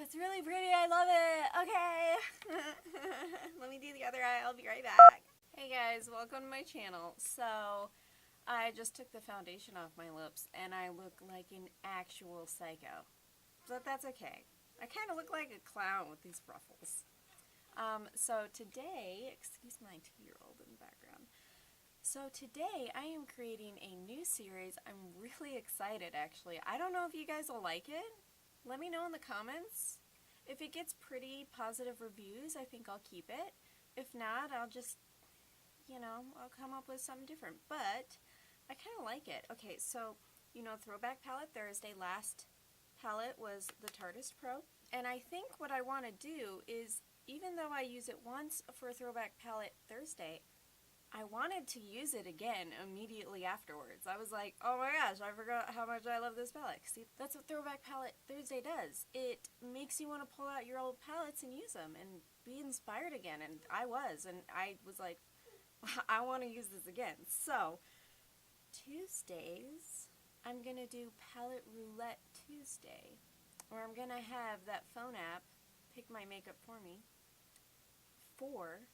That's really pretty. I love it. Okay. Let me do the other eye. I'll be right back. Hey guys, welcome to my channel. So, I just took the foundation off my lips and I look like an actual psycho. But that's okay. I kind of look like a clown with these ruffles. So today, excuse my 2-year-old in the background. So today I am creating a new series. I'm really excited actually. I don't know if you guys will like it. Let me know in the comments. If it gets pretty positive reviews, I think I'll keep it. If not, I'll just, I'll come up with something different. But I kind of like it. Okay, so, Throwback Palette Thursday, last palette was the Tarte Pro. And I think what I want to do is, even though I use it once for Throwback Palette Thursday, I wanted to use it again immediately afterwards. I was like, oh my gosh, I forgot how much I love this palette. See, that's what Throwback Palette Thursday does. It makes you want to pull out your old palettes and use them and be inspired again. And I was like, I want to use this again. So, Tuesdays, I'm going to do Palette Roulette Tuesday, where I'm going to have that phone app pick my makeup for me for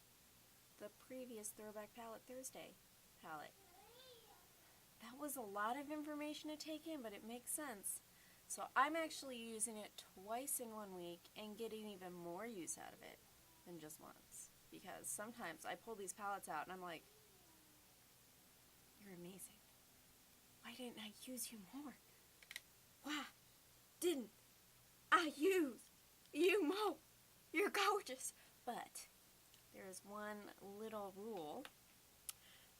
the previous Throwback Palette Thursday palette. That was a lot of information to take in, but it makes sense. So I'm actually using it twice in 1 week and getting even more use out of it than just once. Because sometimes I pull these palettes out and I'm like, you're amazing. Why didn't I use you more? Why didn't I use you more? You're gorgeous. But there's one little rule.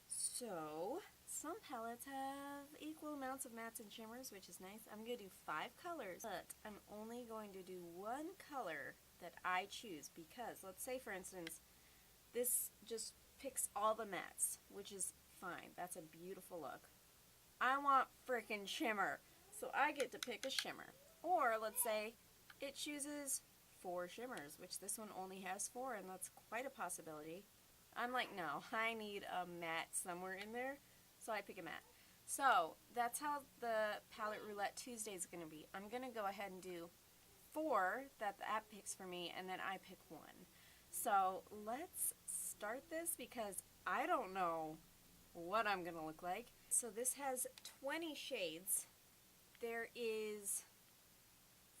So, some palettes have equal amounts of mattes and shimmers, which is nice. I'm going to do 5 colors, but I'm only going to do 1 color that I choose because, let's say for instance, this just picks all the mattes, which is fine. That's a beautiful look. I want frickin' shimmer, so I get to pick a shimmer. Or, let's say, it chooses 4 shimmers, which this one only has 4, and that's quite a possibility. I'm like, no, I need a matte somewhere in there, so I pick a matte. So, that's how the Palette Roulette Tuesday is going to be. I'm going to go ahead and do 4 that the app picks for me, and then I pick 1. So, let's start this because I don't know what I'm going to look like. So, this has 20 shades. There is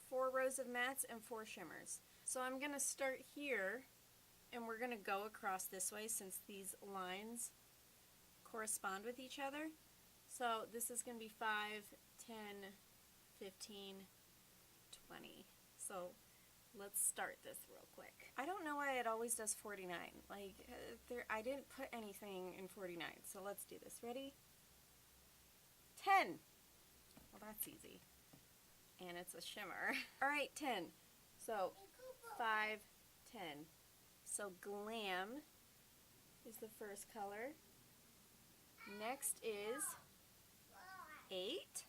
4 rows of mattes and 4 shimmers. So I'm going to start here and we're going to go across this way since these lines correspond with each other. So this is going to be 5, 10, 15, 20. So let's start this real quick. I don't know why it always does 49. Like, I didn't put anything in 49. So let's do this. Ready? 10. Well, that's easy. And it's a shimmer. Alright, 10. So, 5, 10. So, Glam is the first color. Next is 8.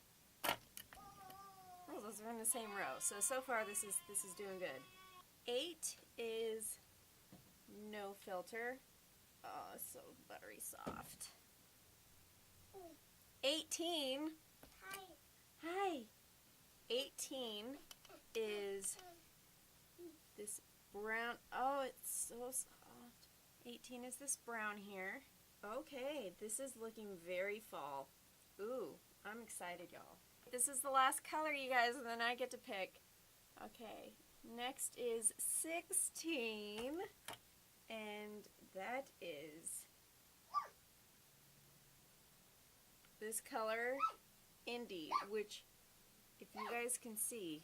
Oh, those are in the same row. So far this is doing good. 8 is No Filter. Oh, it's so buttery soft. 18. Hi. 18 is this brown. Oh, it's so soft. 18 is this brown here. Okay, this is looking very fall. Ooh, I'm excited, y'all. This is the last color, you guys, and then I get to pick. Okay, next is 16, and that is this color, Indie, which, if you guys can see,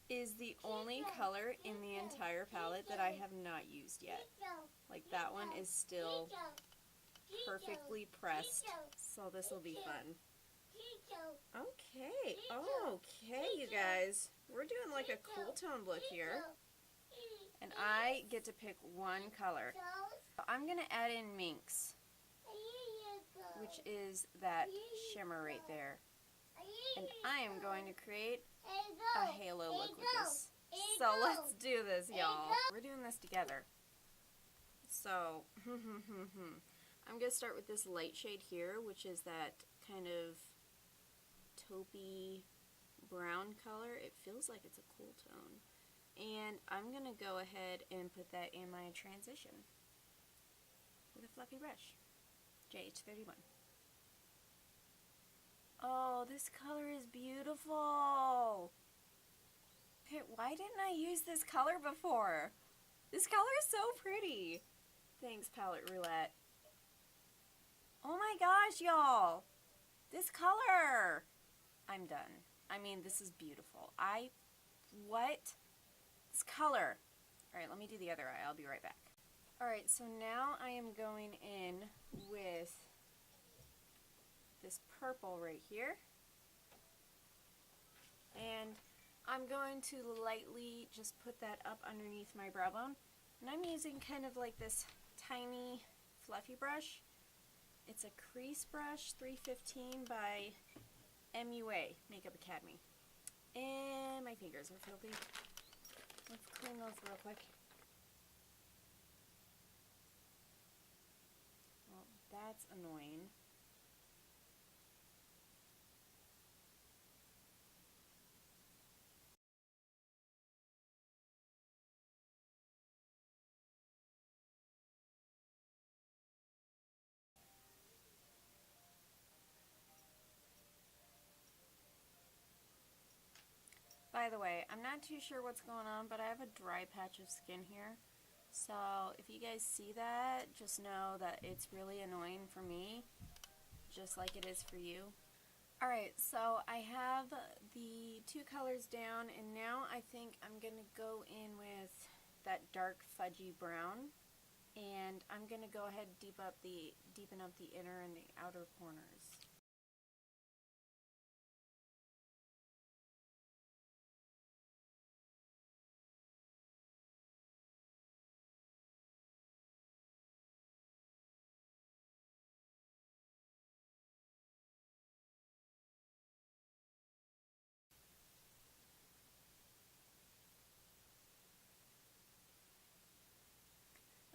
is the only color in the entire palette that I have not used yet. Like, that one is still perfectly pressed, so this will be fun. Okay, okay, you guys. We're doing like a cool tone look here. And I get to pick 1 color. I'm going to add in Minx, which is that shimmer right there. And I am going to create a halo look with this. So let's do this, y'all. We're doing this together. So, I'm going to start with this light shade here, which is that kind of taupey brown color. It feels like it's a cool tone. And I'm going to go ahead and put that in my transition with a fluffy brush. JH31. Oh, this color is beautiful. Hey, why didn't I use this color before? This color is so pretty. Thanks, Palette Roulette. Oh my gosh, y'all. This color. I'm done. I mean, this is beautiful. What? This color. Alright, let me do the other eye. I'll be right back. Alright, so now I am going in with this purple right here. And I'm going to lightly just put that up underneath my brow bone. And I'm using kind of like this tiny fluffy brush. It's a crease brush, 315 by MUA, Makeup Academy. And my fingers are filthy. Let's clean those real quick. Well, that's annoying. By the way, I'm not too sure what's going on, but I have a dry patch of skin here. So if you guys see that, just know that it's really annoying for me, just like it is for you. Alright, so I have the two colors down, and now I think I'm going to go in with that dark fudgy brown, and I'm going to go ahead and deepen up the inner and the outer corners.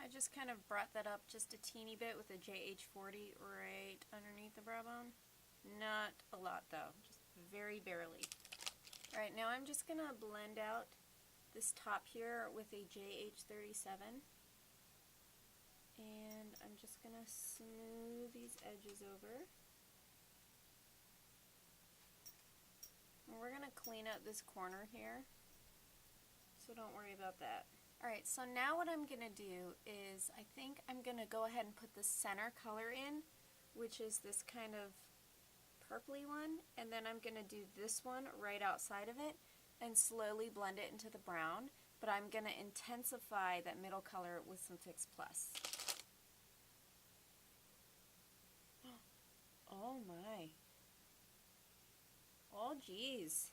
I just kind of brought that up just a teeny bit with a JH40 right underneath the brow bone. Not a lot though, just very barely. Alright, now I'm just going to blend out this top here with a JH37. And I'm just going to smooth these edges over. And we're going to clean up this corner here, so don't worry about that. Alright, so now what I'm going to do is I think I'm going to go ahead and put the center color in, which is this kind of purpley one, and then I'm going to do this one right outside of it and slowly blend it into the brown, but I'm going to intensify that middle color with some Fix Plus. Oh my. Oh geez.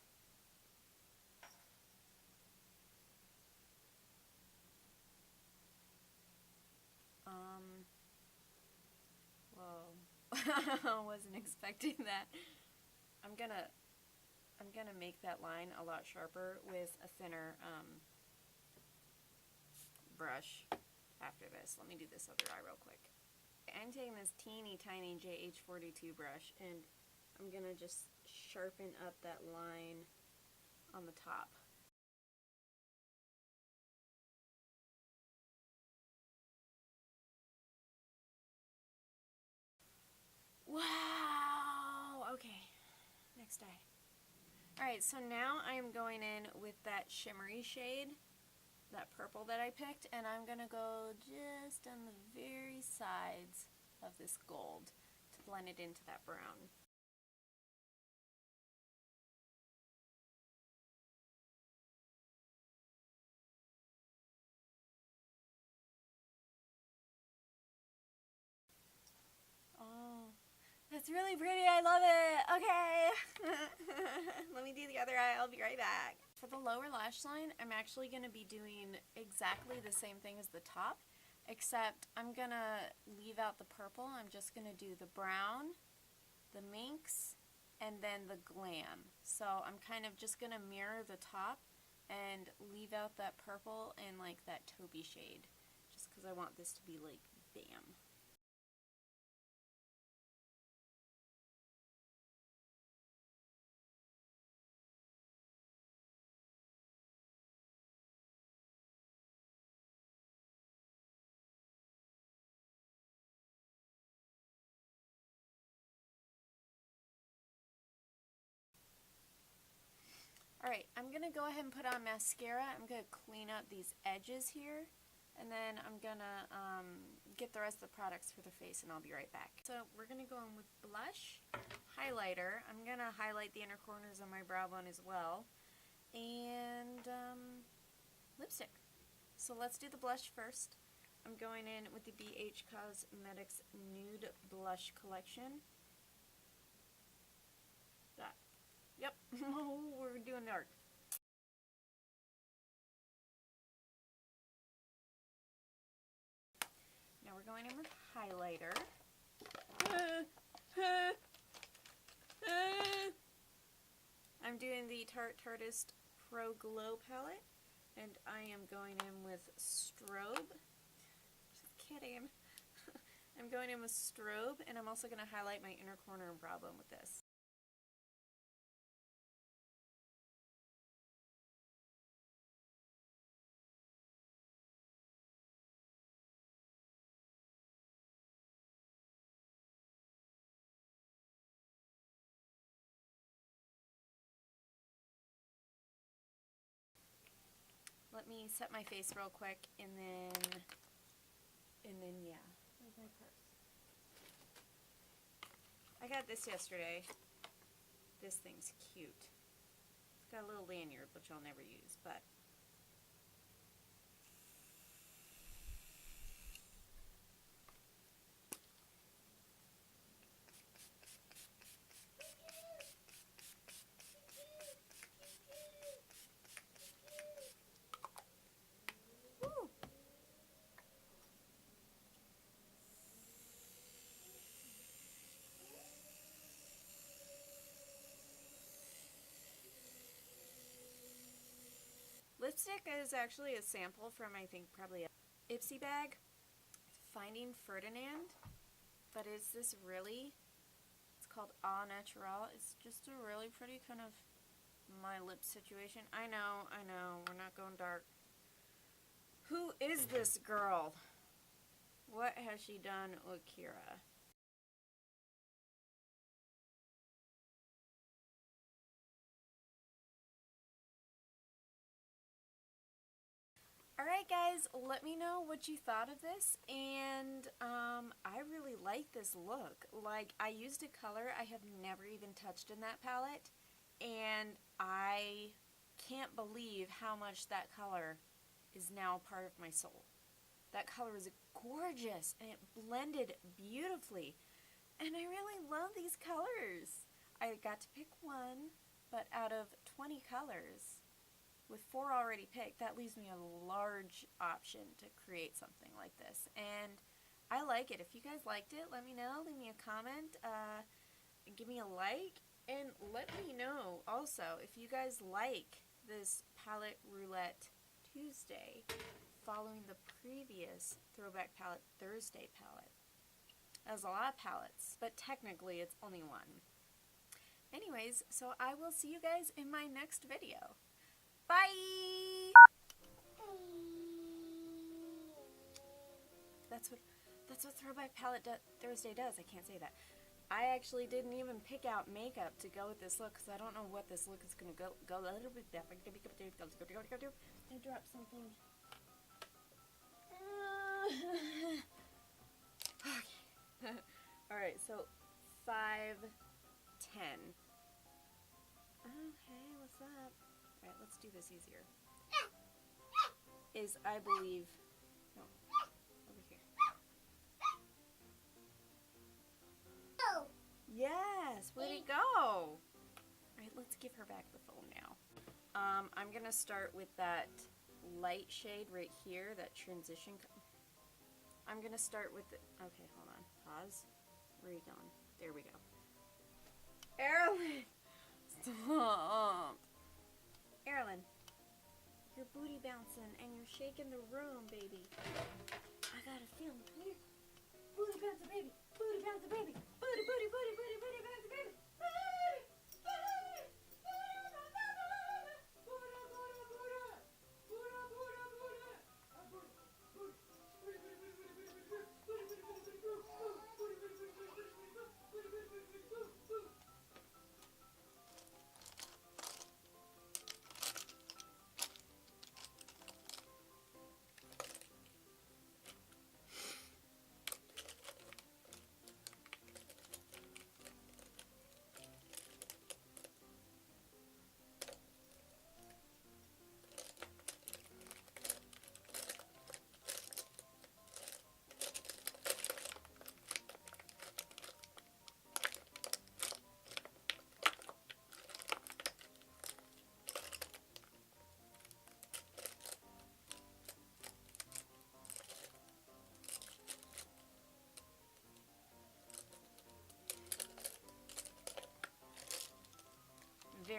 Whoa. Wasn't expecting that. I'm gonna make that line a lot sharper with a thinner brush after this. Let me do this other eye real quick. I'm taking this teeny tiny JH42 brush and I'm gonna just sharpen up that line on the top. Wow! Okay, next eye. Alright, so now I'm going in with that shimmery shade, that purple that I picked, and I'm going to go just on the very sides of this gold to blend it into that brown. Oh, that's really pretty. I love it. Okay. Let me do the other eye. I'll be right back. For the lower lash line, I'm actually going to be doing exactly the same thing as the top, except I'm going to leave out the purple. I'm just going to do the brown, the Minx, and then the Glam. So I'm kind of just going to mirror the top and leave out that purple and like that taupey shade, just because I want this to be like bam. Alright, I'm going to go ahead and put on mascara. I'm going to clean up these edges here. And then I'm going to get the rest of the products for the face, and I'll be right back. So we're going to go in with blush, highlighter. I'm going to highlight the inner corners of my brow bone as well. And lipstick. So let's do the blush first. I'm going in with the BH Cosmetics Nude Blush Collection. That. Yep. We're doing dark. Now we're going in with highlighter. I'm doing the Tarte Tarteist Pro Glow palette, and I am going in with strobe. Just kidding. I'm going in with strobe, and I'm also going to highlight my inner corner and brow bone with this. Let me set my face real quick, and then yeah. Where's my purse? I got this yesterday. This thing's cute. It's got a little lanyard, which I'll never use, but lipstick is actually a sample from, I think, probably a Ipsy bag. Finding Ferdinand. But is this really? It's called Au Naturel. It's just a really pretty kind of my lip situation. I know, we're not going dark. Who is this girl? What has she done, Akira? Alright guys, let me know what you thought of this, and I really like this look. Like, I used a color I have never even touched in that palette, and I can't believe how much that color is now part of my soul. That color is gorgeous, and it blended beautifully, and I really love these colors. I got to pick one, but out of 20 colors, with 4 already picked, that leaves me a large option to create something like this. And I like it. If you guys liked it, let me know. Leave me a comment. Give me a like. And let me know also if you guys like this Palette Roulette Tuesday following the previous Throwback Palette Thursday palette. There's a lot of palettes, but technically it's only one. Anyways, so I will see you guys in my next video. Bye! That's what Throwback Palette Thursday does. I can't say that. I actually didn't even pick out makeup to go with this look because I don't know what this look is going to go a little bit better. I dropped something. Okay. Alright, so 5:10. Oh, hey, what's up? Alright, let's do this easier. Is, I believe... No, over here. Yes, where'd it go? Alright, let's give her back the phone now. I'm gonna start with that light shade right here, that transition. I'm gonna start with the... Okay, hold on. Pause. Where are you going? There we go. Erin! Stop! Erin, you're booty bouncing and you're shaking the room, baby. I got a feeling. Come here. Booty bouncing, baby. Booty bouncing, baby. Booty, booty, booty, booty, booty bouncing, baby.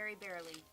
very barely.